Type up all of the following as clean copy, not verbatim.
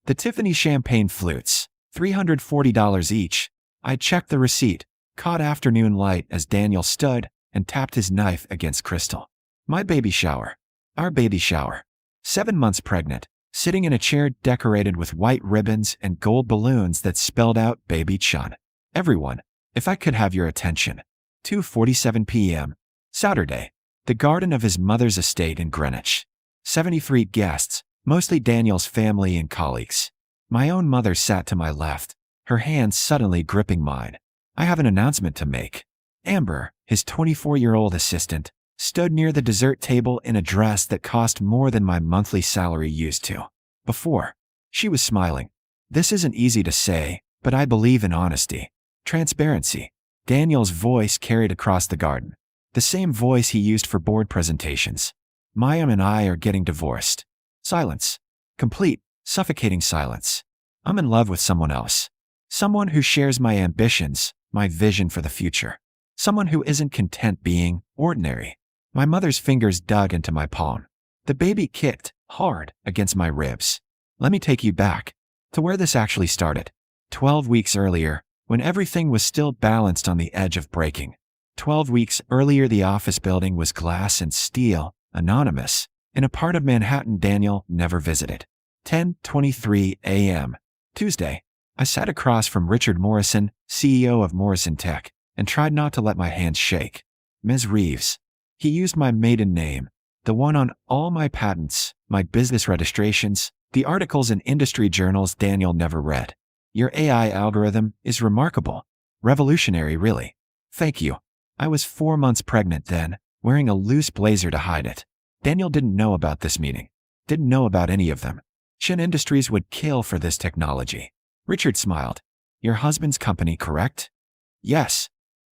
The Tiffany champagne flutes, $340 each. I checked the receipt, caught afternoon light as Daniel stood and tapped his knife against crystal. My baby shower. Our baby shower. 7 months pregnant, sitting in a chair decorated with white ribbons and gold balloons that spelled out Baby Chun. Everyone, if I could have your attention. 2:47 p.m. Saturday. The garden of his mother's estate in Greenwich. 73 guests, mostly Daniel's family and colleagues. My own mother sat to my left, her hands suddenly gripping mine. I have an announcement to make. Amber, his 24-year-old assistant, stood near the dessert table in a dress that cost more than my monthly salary used to. Before, she was smiling. This isn't easy to say, but I believe in honesty. Transparency. Daniel's voice carried across the garden. The same voice he used for board presentations. Mayim and I are getting divorced. Silence. Complete, suffocating silence. I'm in love with someone else. Someone who shares my ambitions, my vision for the future. Someone who isn't content being ordinary. My mother's fingers dug into my palm. The baby kicked hard against my ribs. Let me take you back to where this actually started. 12 weeks earlier, when everything was still balanced on the edge of breaking. 12 weeks earlier, the office building was glass and steel, anonymous, in a part of Manhattan Daniel never visited. 10:23 a.m. Tuesday. I sat across from Richard Morrison, CEO of Morrison Tech, and tried not to let my hands shake. Ms. Reeves. He used my maiden name, the one on all my patents, my business registrations, the articles in industry journals Daniel never read. Your AI algorithm is remarkable. Revolutionary, really. Thank you. I was 4 months pregnant then, wearing a loose blazer to hide it. Daniel didn't know about this meeting. Didn't know about any of them. Chin Industries would kill for this technology. Richard smiled. Your husband's company, correct? Yes.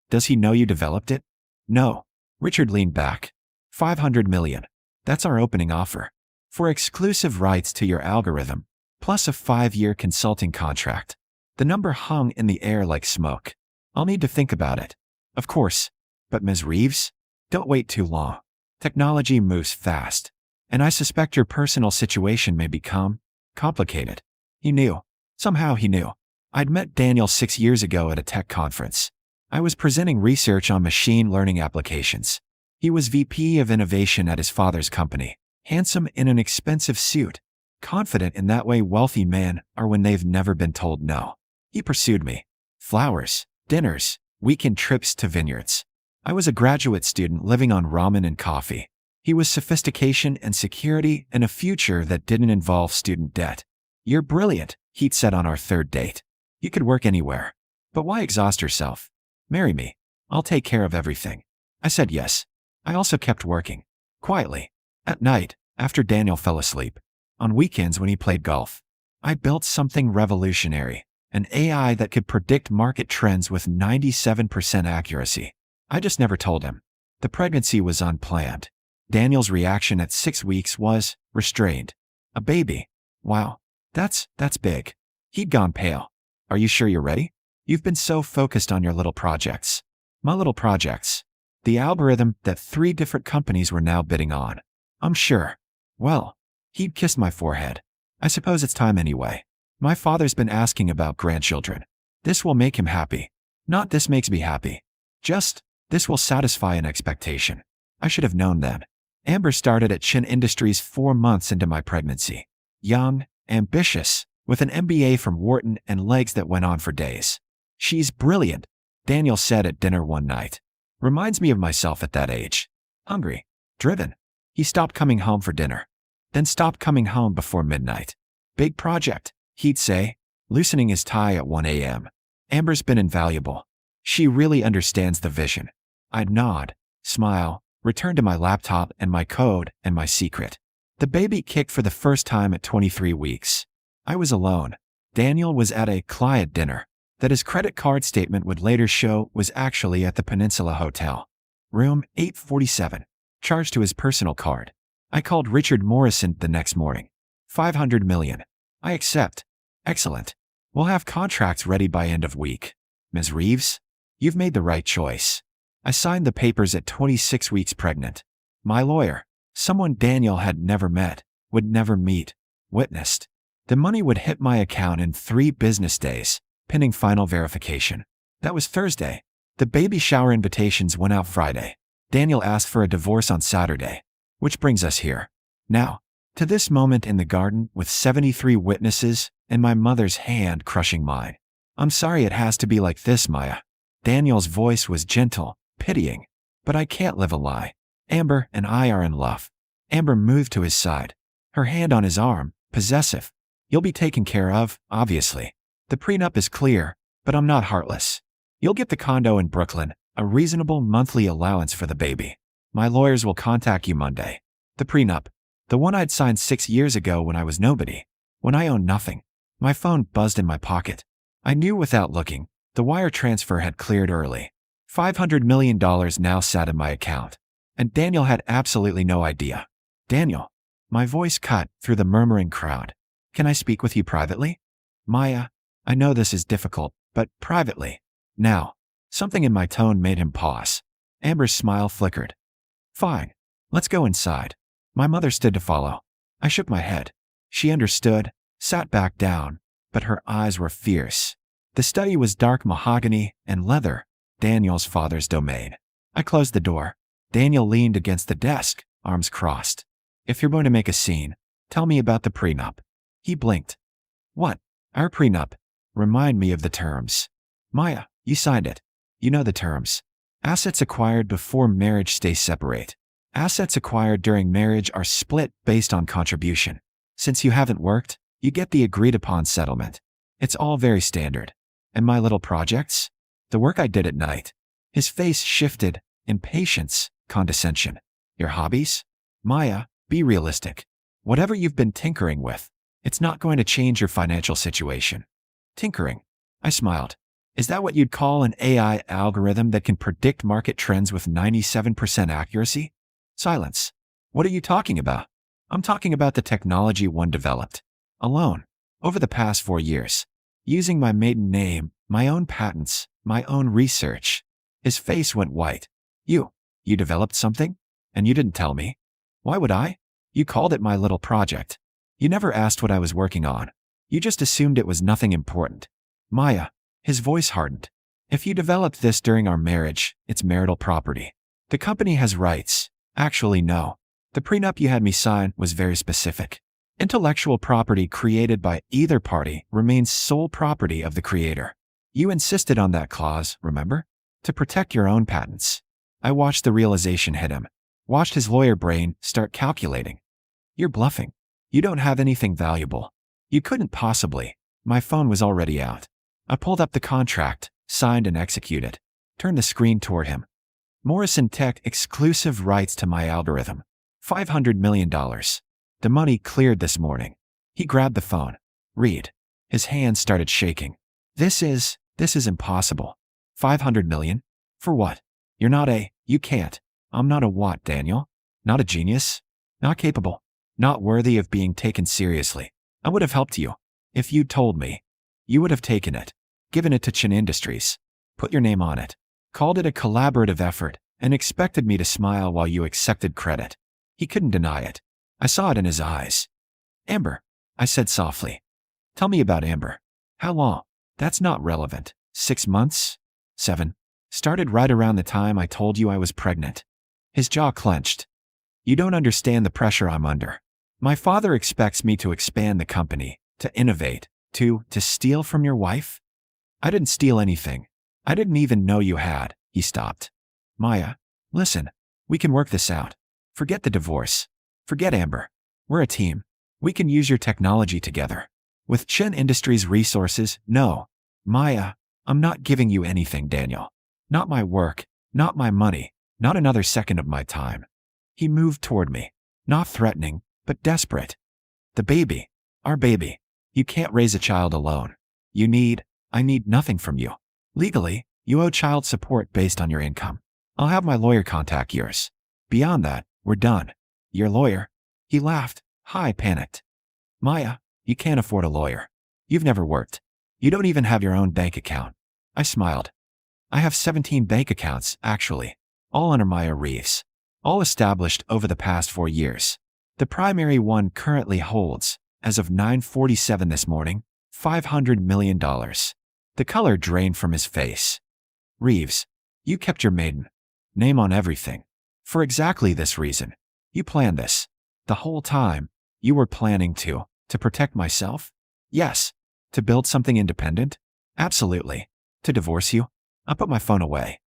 Does he know you developed it? No. Richard leaned back. $500 million. That's our opening offer. For exclusive rights to your algorithm, plus a 5-year consulting contract. The number hung in the air like smoke. I'll need to think about it. Of course. But Ms. Reeves? Don't wait too long. Technology moves fast. And I suspect your personal situation may become complicated. He knew. Somehow he knew. I'd met Daniel 6 years ago at a tech conference. I was presenting research on machine learning applications. He was VP of innovation at his father's company, handsome in an expensive suit, confident in that way wealthy men are when they've never been told no. He pursued me. Flowers, dinners, weekend trips to vineyards. I was a graduate student living on ramen and coffee. He was sophistication and security and a future that didn't involve student debt. You're brilliant, he'd said on our third date. You could work anywhere. But why exhaust yourself? Marry me. I'll take care of everything. I said yes. I also kept working. Quietly. At night, after Daniel fell asleep. On weekends when he played golf. I built something revolutionary. An AI that could predict market trends with 97% accuracy. I just never told him. The pregnancy was unplanned. Daniel's reaction at 6 weeks was restrained. A baby. Wow. That's big. He'd gone pale. Are you sure you're ready? You've been so focused on your little projects. My little projects. The algorithm that 3 different companies were now bidding on. I'm sure. Well, he'd kissed my forehead. I suppose it's time anyway. My father's been asking about grandchildren. This will make him happy. Not this makes me happy. Just, this will satisfy an expectation. I should have known then. Amber started at Chin Industries 4 months into my pregnancy. Young, ambitious, with an MBA from Wharton and legs that went on for days. She's brilliant, Daniel said at dinner one night. Reminds me of myself at that age. Hungry. Driven. He stopped coming home for dinner. Then stopped coming home before midnight. Big project, he'd say, loosening his tie at 1 a.m. Amber's been invaluable. She really understands the vision. I'd nod, smile, return to my laptop and my code and my secret. The baby kicked for the first time at 23 weeks. I was alone. Daniel was at a client dinner that his credit card statement would later show was actually at the Peninsula Hotel. Room 847, charged to his personal card. I called Richard Morrison the next morning. $500 million. I accept. Excellent. We'll have contracts ready by end of week. Ms. Reeves, you've made the right choice. I signed the papers at 26 weeks pregnant. My lawyer, someone Daniel had never met, would never meet, witnessed. The money would hit my account in 3 business days, pending final verification. That was Thursday. The baby shower invitations went out Friday. Daniel asked for a divorce on Saturday. Which brings us here. Now, to this moment in the garden with 73 witnesses and my mother's hand crushing mine. I'm sorry it has to be like this, Maya. Daniel's voice was gentle, pitying. But I can't live a lie. Amber and I are in love. Amber moved to his side, her hand on his arm, possessive. You'll be taken care of, obviously. The prenup is clear, but I'm not heartless. You'll get the condo in Brooklyn, a reasonable monthly allowance for the baby. My lawyers will contact you Monday. The prenup, the one I'd signed 6 years ago when I was nobody, when I owned nothing. My phone buzzed in my pocket. I knew without looking, the wire transfer had cleared early. $500 million now sat in my account. And Daniel had absolutely no idea. Daniel. My voice cut through the murmuring crowd. Can I speak with you privately? Maya, I know this is difficult, but privately. Now. Something in my tone made him pause. Amber's smile flickered. Fine. Let's go inside. My mother stood to follow. I shook my head. She understood, sat back down, but her eyes were fierce. The study was dark mahogany and leather, Daniel's father's domain. I closed the door. Daniel leaned against the desk, arms crossed. If you're going to make a scene, tell me about the prenup. He blinked. What? Our prenup. Remind me of the terms. Maya, you signed it. You know the terms. Assets acquired before marriage stay separate. Assets acquired during marriage are split based on contribution. Since you haven't worked, you get the agreed upon settlement. It's all very standard. And my little projects? The work I did at night. His face shifted, impatience, condescension. Your hobbies? Maya, be realistic. Whatever you've been tinkering with, it's not going to change your financial situation. Tinkering. I smiled. Is that what you'd call an AI algorithm that can predict market trends with 97% accuracy? Silence. What are you talking about? I'm talking about the technology one developed. Alone. Over the past 4 years. Using my maiden name, my own patents, my own research. His face went white. You developed something? And you didn't tell me? Why would I? You called it my little project. You never asked what I was working on. You just assumed it was nothing important. Maya. His voice hardened. If you developed this during our marriage, it's marital property. The company has rights. Actually, no. The prenup you had me sign was very specific. Intellectual property created by either party remains sole property of the creator. You insisted on that clause, remember? To protect your own patents. I watched the realization hit him. Watched his lawyer brain start calculating. You're bluffing. You don't have anything valuable. You couldn't possibly. My phone was already out. I pulled up the contract, signed and executed. Turned the screen toward him. Morrison Tech exclusive rights to my algorithm. $500 million. The money cleared this morning. He grabbed the phone. Read. His hands started shaking. This is impossible. 500 million? For what? You can't. I'm not a what, Daniel? Not a genius? Not capable? Not worthy of being taken seriously. I would have helped you. If you'd told me. You would have taken it. Given it to Chin Industries. Put your name on it. Called it a collaborative effort and expected me to smile while you accepted credit. He couldn't deny it. I saw it in his eyes. Amber, I said softly. Tell me about Amber. How long? That's not relevant. 6 months? 7. Started right around the time I told you I was pregnant. His jaw clenched. You don't understand the pressure I'm under. My father expects me to expand the company, to innovate, to steal from your wife? I didn't steal anything. I didn't even know you had. He stopped. Maya, listen, we can work this out. Forget the divorce. Forget Amber. We're a team. We can use your technology together. With Chin Industries resources, no. Maya, I'm not giving you anything, Daniel. Not my work, not my money, not another second of my time. He moved toward me, not threatening, but desperate. The baby, our baby. You can't raise a child alone. I need nothing from you. Legally, you owe child support based on your income. I'll have my lawyer contact yours. Beyond that, we're done. Your lawyer? He laughed, high panicked. Maya, you can't afford a lawyer. You've never worked. You don't even have your own bank account. I smiled. I have 17 bank accounts, actually, all under Maya Reeves. All established over the past 4 years. The primary one currently holds As of 9:47 this morning, $500 million. The color drained from his face. Reeves, you kept your maiden name on everything. For exactly this reason. You planned this. The whole time, you were planning to protect myself? Yes. To build something independent? Absolutely. To divorce you? I put my phone away.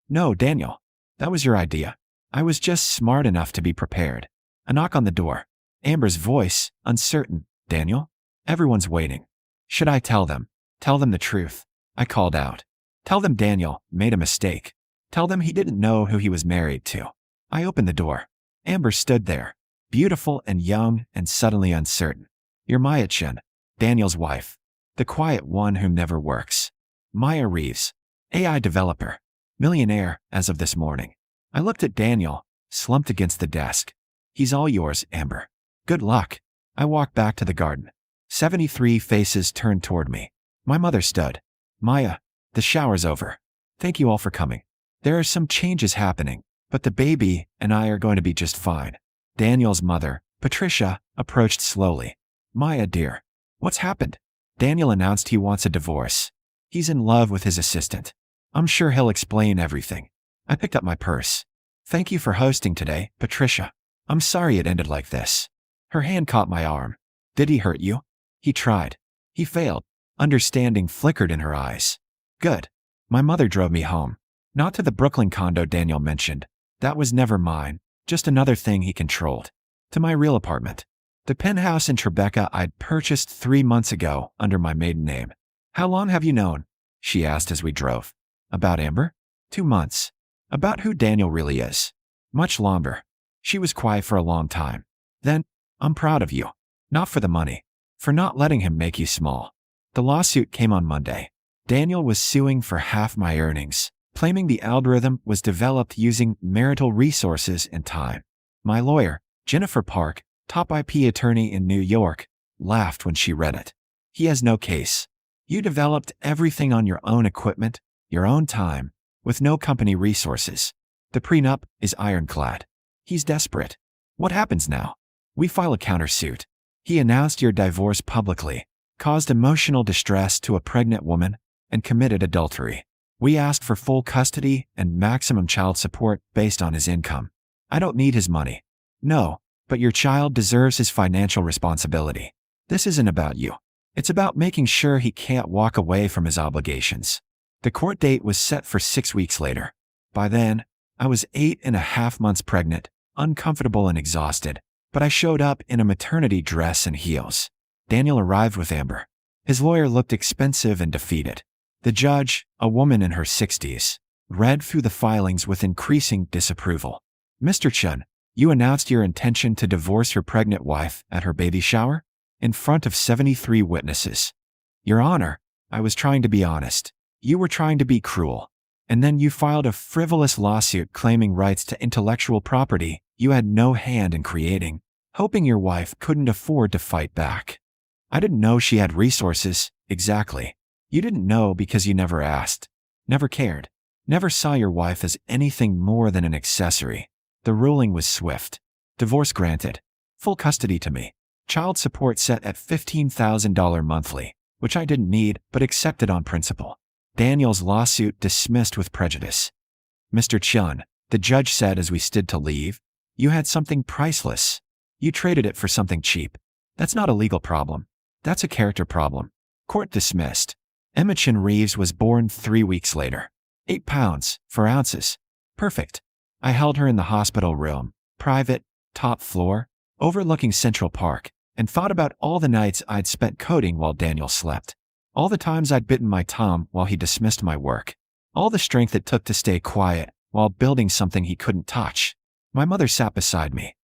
No, Daniel. That was your idea. I was just smart enough to be prepared. A knock on the door. Amber's voice, uncertain. Daniel? Everyone's waiting. Should I tell them? Tell them the truth. I called out. Tell them Daniel made a mistake. Tell them he didn't know who he was married to. I opened the door. Amber stood there, beautiful and young and suddenly uncertain. You're Maya Chen, Daniel's wife. The quiet one who never works. Maya Reeves, AI developer, millionaire as of this morning. I looked at Daniel, slumped against the desk. He's all yours, Amber. Good luck. I walked back to the garden. 73 faces turned toward me. My mother stood. Maya, the shower's over. Thank you all for coming. There are some changes happening, but the baby and I are going to be just fine. Daniel's mother, Patricia, approached slowly. Maya, dear, what's happened? Daniel announced he wants a divorce. He's in love with his assistant. I'm sure he'll explain everything. I picked up my purse. Thank you for hosting today, Patricia. I'm sorry it ended like this. Her hand caught my arm. Did he hurt you? He tried. He failed. Understanding flickered in her eyes. Good. My mother drove me home. Not to the Brooklyn condo Daniel mentioned. That was never mine, just another thing he controlled. To my real apartment. The penthouse in Tribeca I'd purchased 3 months ago under my maiden name. How long have you known? She asked as we drove. About Amber? 2 months. About who Daniel really is. Much longer. She was quiet for a long time. Then, I'm proud of you. Not for the money. For not letting him make you small. The lawsuit came on Monday. Daniel was suing for half my earnings, claiming the algorithm was developed using marital resources and time. My lawyer, Jennifer Park, top IP attorney in New York, laughed when she read it. He has no case. You developed everything on your own equipment, your own time, with no company resources. The prenup is ironclad. He's desperate. What happens now? We file a countersuit. He announced your divorce publicly, caused emotional distress to a pregnant woman, and committed adultery. We asked for full custody and maximum child support based on his income. I don't need his money. No, but your child deserves his financial responsibility. This isn't about you. It's about making sure he can't walk away from his obligations. The court date was set for 6 weeks later. By then, I was 8.5 months pregnant, uncomfortable and exhausted, but I showed up in a maternity dress and heels. Daniel arrived with Amber. His lawyer looked expensive and defeated. The judge, a woman in her 60s, read through the filings with increasing disapproval. Mr. Chen, you announced your intention to divorce your pregnant wife at her baby shower? In front of 73 witnesses. Your Honor, I was trying to be honest. You were trying to be cruel. And then you filed a frivolous lawsuit claiming rights to intellectual property you had no hand in creating, hoping your wife couldn't afford to fight back. I didn't know she had resources, exactly. You didn't know because you never asked, never cared, never saw your wife as anything more than an accessory. The ruling was swift. Divorce granted. Full custody to me. Child support set at $15,000 monthly, which I didn't need but accepted on principle. Daniel's lawsuit dismissed with prejudice. Mr. Chen, the judge said as we stood to leave, you had something priceless. You traded it for something cheap. That's not a legal problem. That's a character problem. Court dismissed. Emma Chen Reeves was born 3 weeks later. 8 pounds, 4 ounces. Perfect. I held her in the hospital room, private, top floor, overlooking Central Park, and thought about all the nights I'd spent coding while Daniel slept. All the times I'd bitten my tongue while he dismissed my work. All the strength it took to stay quiet while building something he couldn't touch. My mother sat beside me.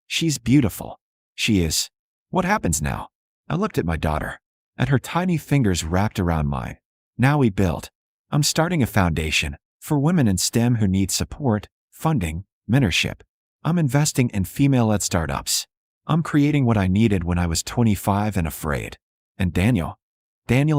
She's beautiful. She is. What happens now? I looked at my daughter, at her tiny fingers wrapped around mine. Now we build. I'm starting a foundation for women in STEM who need support, funding, mentorship. I'm investing in female-led startups. I'm creating what I needed when I was 25 and afraid. And Daniel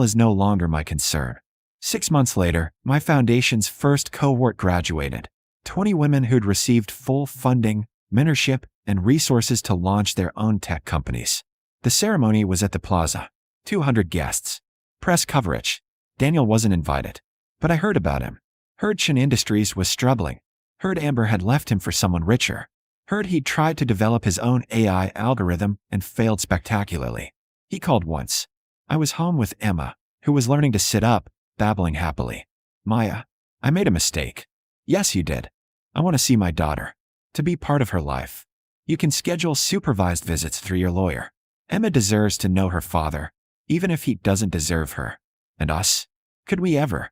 is no longer my concern. 6 months later, my foundation's first cohort graduated. 20 women who'd received full funding, mentorship, and resources to launch their own tech companies. The ceremony was at the plaza. 200 guests. Press coverage. Daniel wasn't invited. But I heard about him. Heard Shin Industries was struggling. Heard Amber had left him for someone richer. Heard he'd tried to develop his own AI algorithm and failed spectacularly. He called once. I was home with Emma, who was learning to sit up, babbling happily. Maya, I made a mistake. Yes, you did. I want to see my daughter. To be part of her life. You can schedule supervised visits through your lawyer. Emma deserves to know her father, even if he doesn't deserve her. And us? Could we ever?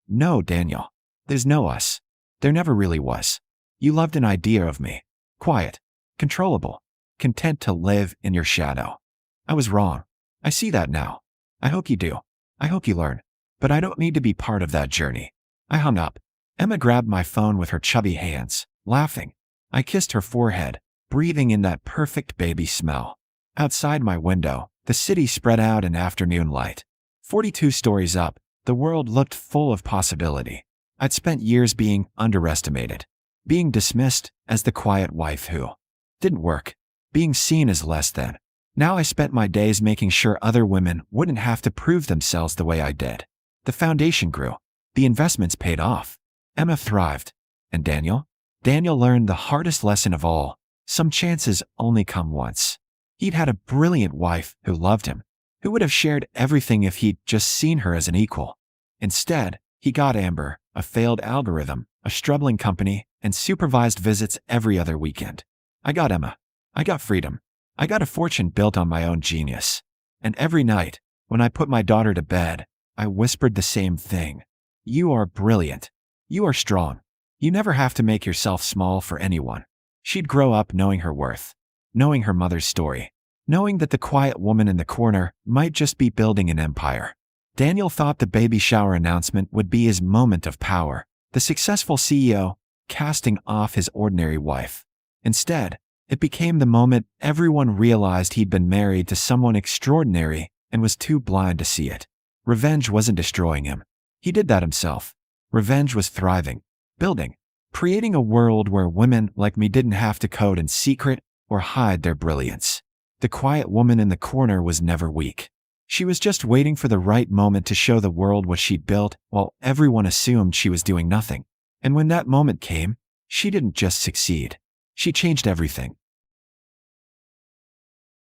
No, Daniel. There's no us. There never really was. You loved an idea of me. Quiet. Controllable. Content to live in your shadow. I was wrong. I see that now. I hope you do. I hope you learn. But I don't need to be part of that journey. I hung up. Emma grabbed my phone with her chubby hands, laughing. I kissed her forehead, breathing in that perfect baby smell. Outside my window, the city spread out in afternoon light. 42 stories up, the world looked full of possibility. I'd spent years being underestimated, being dismissed as the quiet wife who didn't work, being seen as less than. Now I spent my days making sure other women wouldn't have to prove themselves the way I did. The foundation grew. The investments paid off. Emma thrived. And Daniel? Daniel learned the hardest lesson of all. Some chances only come once. He'd had a brilliant wife who loved him, who would have shared everything if he'd just seen her as an equal. Instead, he got Amber, a failed algorithm, a struggling company, and supervised visits every other weekend. I got Emma. I got freedom. I got a fortune built on my own genius. And every night, when I put my daughter to bed, I whispered the same thing. You are brilliant. You are strong. You never have to make yourself small for anyone. She'd grow up knowing her worth, knowing her mother's story, knowing that the quiet woman in the corner might just be building an empire. Daniel thought the baby shower announcement would be his moment of power, the successful CEO casting off his ordinary wife. Instead, it became the moment everyone realized he'd been married to someone extraordinary and was too blind to see it. Revenge wasn't destroying him. He did that himself. Revenge was thriving, building, creating a world where women like me didn't have to code in secret or hide their brilliance. The quiet woman in the corner was never weak. She was just waiting for the right moment to show the world what she'd built while everyone assumed she was doing nothing. And when that moment came, she didn't just succeed. She changed everything.